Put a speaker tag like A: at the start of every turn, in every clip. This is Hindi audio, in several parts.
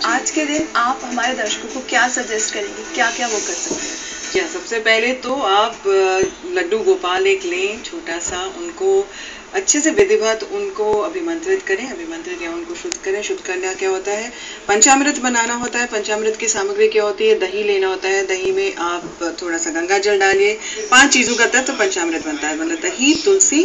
A: आज के दिन आप हमारे दर्शकों को क्या सजेस्ट करेंगे, क्या क्या वो कर सकते हैं?
B: क्या सबसे पहले तो आप लड्डू गोपाल एक लें छोटा सा, उनको अच्छे से विधिवत उनको अभिमंत्रित करें, अभिमंत्रित या उनको शुद्ध करें। शुद्ध करना क्या होता है, पंचामृत बनाना होता है। पंचामृत की सामग्री क्या होती है, दही लेना होता है। दही में आप थोड़ा सा गंगा जल डालिए। 5 चीजों का तत्व पंचामृत बनता है, मतलब दही, तुलसी,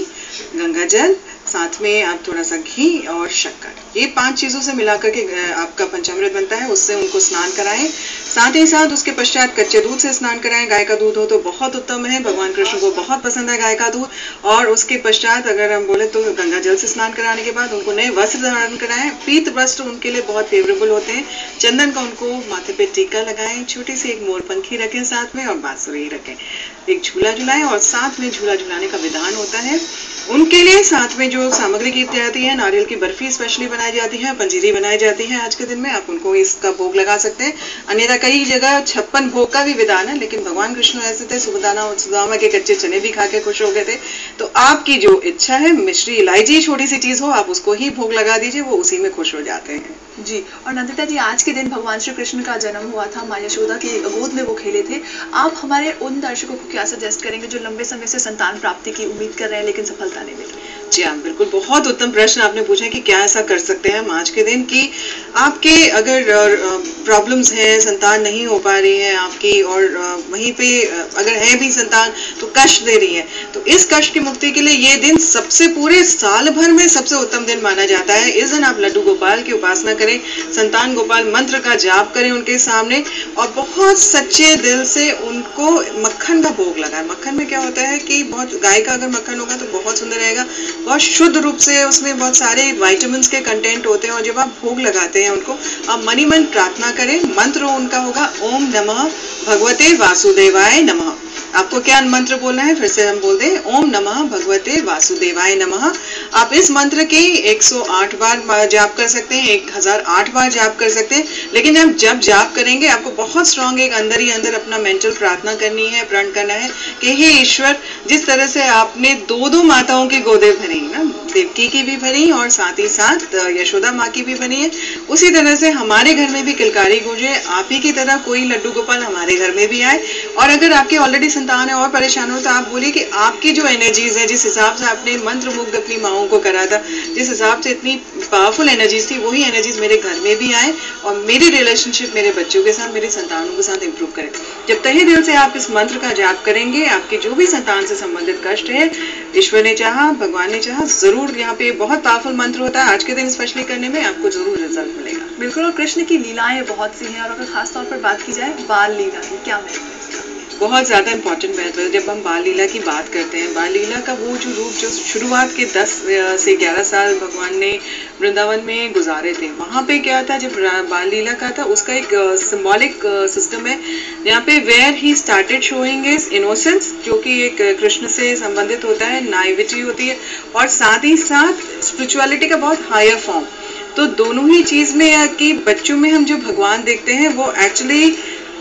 B: गंगा जल, साथ में आप थोड़ा सा घी और शक्कर। ये 5 चीजों से मिलाकर के आपका पंचामृत बनता है। उससे उनको स्नान कराएं। साथ ही साथ उसके पश्चात कच्चे दूध से स्नान कराएं। गाय का दूध हो तो बहुत उत्तम है, भगवान कृष्ण को बहुत पसंद है गाय का दूध। और उसके पश्चात अगर हम बोले तो गंगा जल से स्नान कराने के बाद उनको नए वस्त्र धारण कराएं। पीत वस्त्र उनके लिए बहुत फेवरेबल होते हैं। चंदन का उनको माथे पे टीका लगाएं। छोटी सी एक मोरपंखी रखें साथ में, और बांसुरी रखें। एक झूला झुलाएं, और साथ में झूला झुलाने का विधान होता है। उनके लिए साथ में जो सामग्री की जाती है, नारियल की बर्फी स्पेशली बनाई जाती है, पंजीरी बनाई जाती है। आज के दिन में आप उनको इसका भोग लगा सकते हैं। अन्यथा कई जगह 56 भोग का भी विधान है, लेकिन भगवान कृष्ण ऐसे थे, सुदामा के कच्चे चने भी खा के खुश हो गए थे। तो आपकी जो इच्छा है, मिश्री इलायची छोटी सी चीज हो, आप उसको ही भोग लगा दीजिए, वो उसी में खुश हो जाते हैं
A: जी। और नंदिता जी, आज के दिन भगवान श्री कृष्ण का जन्म हुआ था, माँ यशोदा की गोद में वो खेले थे। आप हमारे उन दर्शकों को क्या सजेस्ट करेंगे जो लंबे समय से संतान प्राप्ति की उम्मीद कर रहे हैं लेकिन सफलता नहीं मिली?
B: जी हाँ, बिल्कुल बहुत उत्तम प्रश्न आपने पूछा है कि क्या ऐसा कर सकते हैं हम आज के दिन की आपके अगर प्रॉब्लम्स हैं, संतान नहीं हो पा रही है आपकी, और वहीं पे अगर है भी संतान तो कष्ट दे रही है, तो इस कष्ट की मुक्ति के लिए ये दिन सबसे पूरे साल भर में सबसे उत्तम दिन माना जाता है। इस दिन आप लड्डू गोपाल की उपासना करें, संतान गोपाल मंत्र का जाप करें उनके सामने, और बहुत सच्चे दिल से उनको मक्खन का भोग लगाएं। मक्खन में क्या होता है कि बहुत गाय का अगर मक्खन होगा तो बहुत सुंदर रहेगा, बहुत शुद्ध रूप से उसमें बहुत सारे विटामिन्स के कंटेंट होते हैं। और जब आप भोग लगाते हैं उनको, आप मनी मन प्रार्थना करें। मंत्र उनका होगा ओम नमः भगवते वासुदेवाय नमः। आपको क्या मंत्र बोलना है, फिर से हम बोल दें, ओम नमः भगवते वासुदेवाय नमः। आप इस मंत्र के 108 बार जाप कर सकते हैं, 1008 बार जाप कर सकते हैं। लेकिन आप जब जाप करेंगे, आपको बहुत स्ट्रांग एक अंदर ही अंदर अपना मेंटल प्रार्थना करनी है, प्रण करना है कि हे ईश्वर, जिस तरह से आपने दो माताओं की गोदे भरी ना, देवकी की भी भरी और साथ ही साथ यशोदा माँ की भी बनी है, उसी तरह से हमारे घर में भी किलकारी गूंजे। आप ही की तरह कोई लड्डू गोपाल हमारे घर में भी आए। और अगर आपके ऑलरेडी संतान है और परेशान हो, तो आप बोलिए कि आपकी जो एनर्जीज है, जिस हिसाब से आपने मंत्र मुग्ध अपनी माओं को करा था, जिस हिसाब से इतनी पावरफुल एनर्जीज थी, वही एनर्जीज मेरे घर में भी आए और मेरी रिलेशनशिप मेरे बच्चों के साथ, मेरे संतानों के साथ इंप्रूव करें। जब तहे दिल से आप इस मंत्र का जाप करेंगे, आपकी जो भी संतान से संबंधित कष्ट है, ईश्वर ने चाहा, भगवान ने चाहा, जरूर यहाँ पे बहुत पावरफुल मंत्र होता है। आज के दिन स्पेशली करने में आपको जरूर रिजल्ट मिलेगा।
A: बिल्कुल। और कृष्ण की लीलाएं बहुत सी हैं, और अगर खास तौर पर बात की जाए बाल लीला की, क्या महत्व है?
B: बहुत ज्यादा इंपॉर्टेंट महत्व है। जब हम बाल लीला की बात करते हैं, बाल लीला का वो जो रूप जो शुरुआत के 10 से 11 साल भगवान ने वृंदावन में गुजारे थे, वहां पे क्या था, जब बाल लीला का था, उसका एक सिंबॉलिक सिस्टम है यहाँ पे, where he started showing his innocence, जो कि एक कृष्ण से संबंधित होता है, नाइविटी होती है, और साथ ही साथ स्पिरिचुअलिटी का बहुत हायर फॉर्म। तो दोनों ही चीज में कि बच्चों में हम जो भगवान देखते हैं, वो एक्चुअली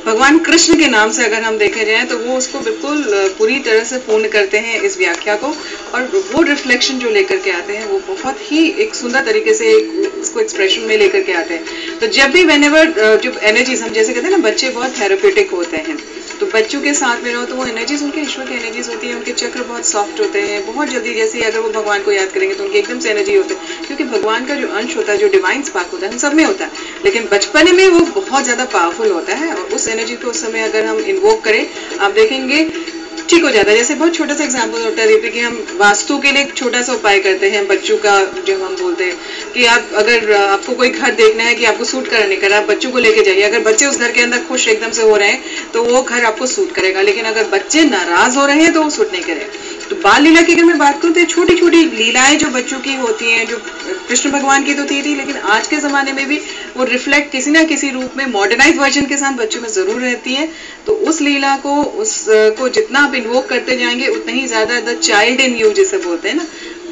B: भगवान कृष्ण के नाम से अगर हम देखे जाए तो वो उसको बिल्कुल पूरी तरह से पूर्ण करते हैं इस व्याख्या को, और वो रिफ्लेक्शन जो लेकर के आते हैं, वो बहुत ही एक सुंदर तरीके से उसको एक्सप्रेशन में लेकर के आते हैं। तो जब भी व्हेनेवर जो एनर्जीज, हम जैसे कहते हैं ना, बच्चे बहुत थेरेप्यूटिक होते हैं, तो बच्चों के साथ में रहो तो वो एनर्जीज उनके ईश्वर की एनर्जीज होती है। उनके चक्र बहुत सॉफ्ट होते हैं, बहुत जल्दी, जैसे अगर वो भगवान को याद करेंगे तो उनकी एकदम से एनर्जी होती है, क्योंकि भगवान का जो अंश होता है, जो डिवाइन स्पार्क होता है, हम सब में होता है, लेकिन बचपन में वो बहुत ज्यादा पावरफुल होता है। और उस एनर्जी को उस समय अगर हम इन्वोक करें, आप देखेंगे ठीक हो जाता है। जैसे बहुत छोटा सा एग्जांपल होता है, जैसे कि हम वास्तु के लिए एक छोटा सा उपाय करते हैं बच्चों का, जब हम बोलते हैं कि आप अगर आपको कोई घर देखना है कि आपको सूट करा नहीं करा, आप बच्चों को लेके जाइए। अगर बच्चे उस घर के अंदर खुश एकदम से हो रहे हैं तो वो घर आपको सूट करेगा, लेकिन अगर बच्चे नाराज हो रहे हैं तो वो सूट नहीं करेगा। तो बाल लीला की अगर मैं बात करूँ तो छोटी छोटी लीलाएं जो बच्चों की होती हैं, जो कृष्ण भगवान की तो थी, लेकिन आज के जमाने में भी वो रिफ्लेक्ट किसी ना किसी रूप में मॉडर्नाइज वर्जन के साथ बच्चों में जरूर रहती है। तो उस लीला को, उसको जितना आप इन्वोक करते जाएंगे, उतना ही ज्यादा द चाइल्ड इन यू जिसे बोलते हैं ना,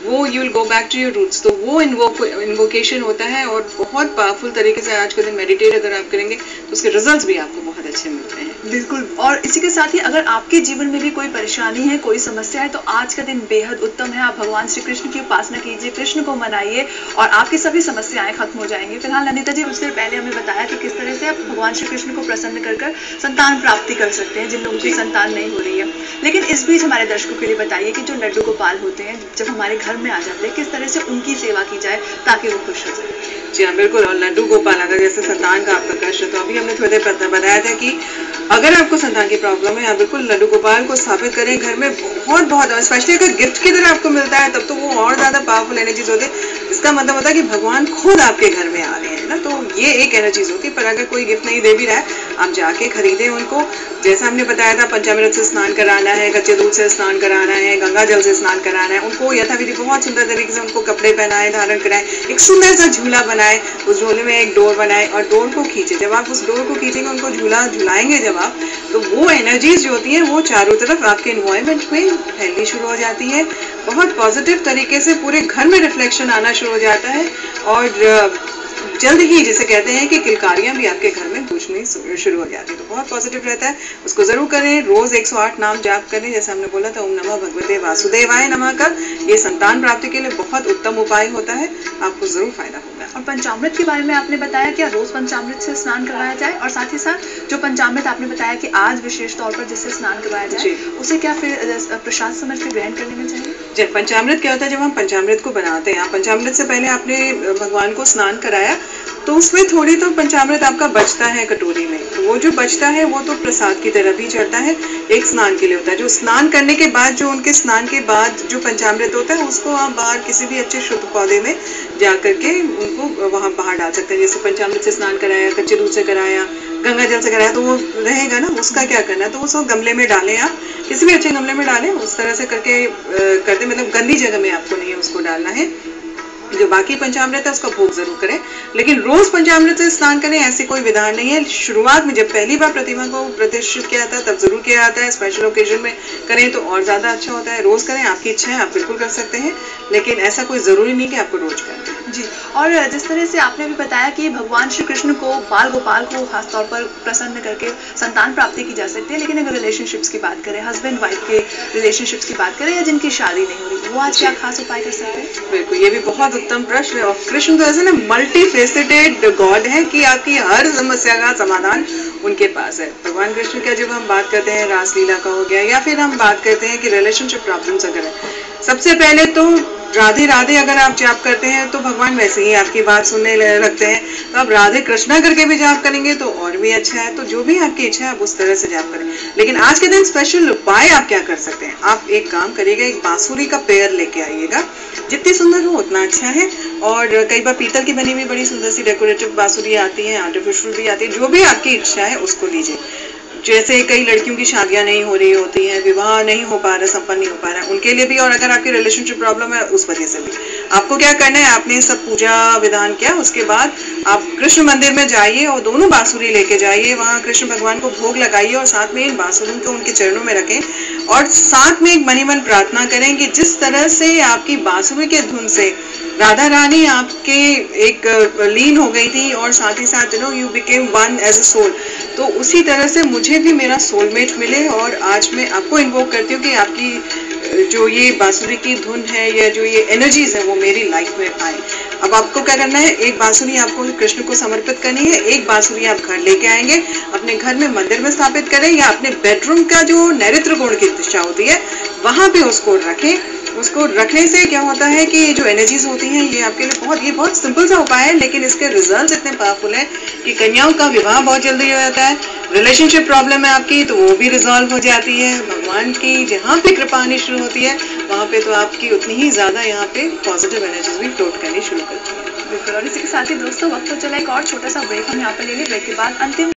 B: वो you will go back to your roots. तो वो इन्वोकेशन होता है, और बहुत पावरफुल तरीके से आज के दिन मेडिटेट अगर आप करेंगे तो उसके रिजल्ट्स भी आपको बहुत अच्छे मिलते हैं।
A: बिल्कुल। और इसी के साथ ही अगर आपके जीवन में भी कोई परेशानी है, कोई समस्या है, तो आज का दिन बेहद उत्तम है। आप भगवान श्री कृष्ण की उपासना कीजिए, कृष्ण को मनाइए और आपकी सभी समस्याएं खत्म हो जाएंगी। फिलहाल नंदिता जी, उससे पहले हमें बताया कि किस तरह से आप भगवान श्री कृष्ण को प्रसन्न कर संतान प्राप्ति कर सकते हैं जिन लोगों की संतान नहीं हो रही है। लेकिन इस बीच हमारे दर्शकों के लिए बताइए कि जो लड्डू गोपाल होते हैं, जब हमारे घर में आ जाते हैं, किस तरह से उनकी सेवा की जाए ताकि वो खुश हो जाए।
B: जी हाँ, बिल्कुल। और लड्डू गोपाल, अगर जैसे संतान का आपका कष्ट है, तो अभी हमने थोड़ी देर पहले बताया था कि अगर आपको संतान की प्रॉब्लम है, आप बिल्कुल लड्डू गोपाल को स्थापित करें घर में। बहुत बहुत, स्पेशली अगर गिफ्ट की तरह आपको मिलता है, तब तो वो और ज्यादा पावरफुल एनर्जीज होते हैं। इसका मतलब होता है कि भगवान खुद आपके घर में आ रहे हैं ना, तो ये एक एनर्जीज होती है। पर अगर कोई गिफ्ट नहीं दे भी रहा है, आप जाके खरीदें उनको। जैसा हमने बताया था, पंचामृत से स्नान कराना है, कच्चे दूध से स्नान कराना है, गंगा जल से स्नान कराना है। उनको यथाविधि बहुत सुंदर तरीके से उनको कपड़े पहनाए, धारण कराएं, एक सुंदर सा झूला बनाए, उस झूले में एक डोर बनाए और डोर को खींचे। जब आप उस डोर को खींचेंगे, उनको झूला झुलाएंगे जब आप, तो वो एनर्जीज जो होती हैं वो चारों तरफ आपके एनवायरनमेंट में फैलनी शुरू हो जाती है। बहुत पॉजिटिव तरीके से पूरे घर में रिफ्लेक्शन आना शुरू हो जाता है और जल्द ही, जिसे कहते हैं कि किलकारियां भी आपके घर में गूंजनी शुरू हो जाती है। तो बहुत पॉजिटिव रहता है, उसको जरूर करें। रोज 108 नाम जाप करें, जैसे हमने बोला था, ओम नमः भगवते वासुदेवाय नमः का। ये संतान प्राप्ति के लिए बहुत उत्तम उपाय होता है, आपको जरूर फायदा होगा।
A: और पंचामृत के बारे में आपने बताया क्या रोज पंचामृत से स्नान करवाया जाए, और साथ ही साथ जो पंचामृत आपने बताया कि आज विशेष तौर पर जिससे स्नान करवाया जाए, उसे क्या फिर प्रसाद समझ के ग्रहण कर लेना चाहिए?
B: जी, पंचामृत क्या होता है? जब हम पंचामृत को बनाते हैं, पंचामृत से पहले आपने भगवान को स्नान कराया, तो उसमें थोड़ी तो पंचामृत आपका बचता है कटोरी में। तो वो जो बचता है वो तो प्रसाद की तरह भी चढ़ता है, एक स्नान के लिए होता है। जो स्नान करने के बाद, जो उनके स्नान के बाद जो पंचामृत होता है, उसको आप बाहर किसी भी अच्छे शुद्ध पौधे में जा करके उनको वहां बाहर डाल सकते हैं। जैसे पंचामृत से स्नान कराया, कच्चे दूध से कराया, गंगा जल से कराया, तो वो रहेगा ना, उसका क्या करना है, तो उसको गमले में डालें, आप किसी भी अच्छे गमले में डालें। उस तरह से करके करते, मतलब गंदी जगह में आपको नहीं उसको डालना है। जो बाकी पंचामृत है उसका भोग जरूर करें, लेकिन रोज पंचामृत से स्नान करें ऐसी कोई विधान नहीं है। शुरुआत में जब पहली बार प्रतिमा को प्रतिष्ठित किया था तब जरूर किया जाता है। स्पेशल ओकेजन में करें तो और ज्यादा अच्छा होता है। रोज करें, आपकी इच्छा है, आप बिल्कुल कर सकते हैं, लेकिन ऐसा कोई जरूरी नहीं कि आपको रोज करें।
A: जी, और जिस तरह से आपने भी बताया कि भगवान श्री कृष्ण को, बाल गोपाल को खासतौर पर प्रसन्न करके संतान प्राप्ति की जा सकती है, लेकिन अगर रिलेशनशिप्स की बात करें, हस्बैंड वाइफ के रिलेशनशिप्स की बात करें, या जिनकी शादी नहीं हो रही, वो आज क्या खास उपाय कर सकते हैं?
B: बिल्कुल, ये भी बहुत उत्तम प्रश्न है। और कृष्ण तो ऐसे ना मल्टी फेसेटेड गॉड है कि आपकी हर समस्या का समाधान उनके पास है। भगवान कृष्ण का जब हम बात करते हैं, रासलीला का हो गया, या फिर हम बात करते हैं कि रिलेशनशिप प्रॉब्लम्स अगर है, सबसे पहले तो राधे राधे अगर आप जाप करते हैं तो भगवान वैसे ही आपकी बात सुनने लगते हैं। तो आप राधे कृष्णा करके भी जाप करेंगे तो और भी अच्छा है। तो जो भी आपकी इच्छा है आप उस तरह से जाप करें। लेकिन आज के दिन स्पेशल उपाय आप क्या कर सकते हैं? आप एक काम करिएगा, एक बांसुरी का पेयर लेके आइएगा। जितनी सुंदर हो उतना अच्छा है। और कई बार पीतल की बनी हुई बड़ी सुंदर सी डेकोरेटिव बांसुरी आती है, आर्टिफिशियल भी आती है। जो भी आपकी इच्छा है उसको लीजिए। जैसे कई लड़कियों की शादियां नहीं हो रही होती हैं, विवाह नहीं हो पा रहा, संपन्न नहीं हो पा रहा है, उनके लिए भी, और अगर आपकी रिलेशनशिप प्रॉब्लम है उस वजह से भी आपको क्या करना है, आपने सब पूजा विधान किया, उसके बाद आप कृष्ण मंदिर में जाइए और दोनों बांसुरी लेके जाइए, वहाँ कृष्ण भगवान को भोग लगाइए और साथ में इन बांसुरी को उनके चरणों में रखें और साथ में एक मनी मन प्रार्थना करें कि जिस तरह से आपकी बांसुरी के धुन से राधा रानी आपके एक लीन हो गई थी और साथ ही साथ you became one as a soul, तो उसी तरह से मुझे भी मेरा सोलमेट मिले। और आज मैं आपको इन्वोक करती हूँ कि आपकी जो ये बांसुरी की धुन है या जो ये एनर्जीज है वो मेरी लाइफ में आए। अब आपको क्या करना है, एक बांसुरी आपको कृष्ण को समर्पित करनी है, एक बांसुरी आप घर लेके आएंगे, अपने घर में मंदिर में स्थापित करें या अपने बेडरूम का जो नैऋत्य कोण की दिशा होती है वहां पे उसको रखें। उसको रखने से क्या होता है कि ये जो एनर्जीज होती हैं ये आपके लिए ये बहुत सिंपल सा उपाय है, लेकिन इसके रिजल्ट्स इतने पावरफुल हैं कि कन्याओं का विवाह बहुत जल्दी हो जाता है। रिलेशनशिप प्रॉब्लम है आपकी तो वो भी रिजॉल्व हो जाती है। भगवान की जहाँ पे कृपा आनी शुरू होती है वहाँ पे तो आपकी उतनी ही ज्यादा यहाँ पे पॉजिटिव एनर्जीज भी फ्लोट करनी शुरू करती है।
A: बिल्कुल, और इसी के साथ ही दोस्तों वक्त हो चला एक और छोटा सा ब्रेक हम यहाँ पे ले लें। ब्रेक के बाद अंतिम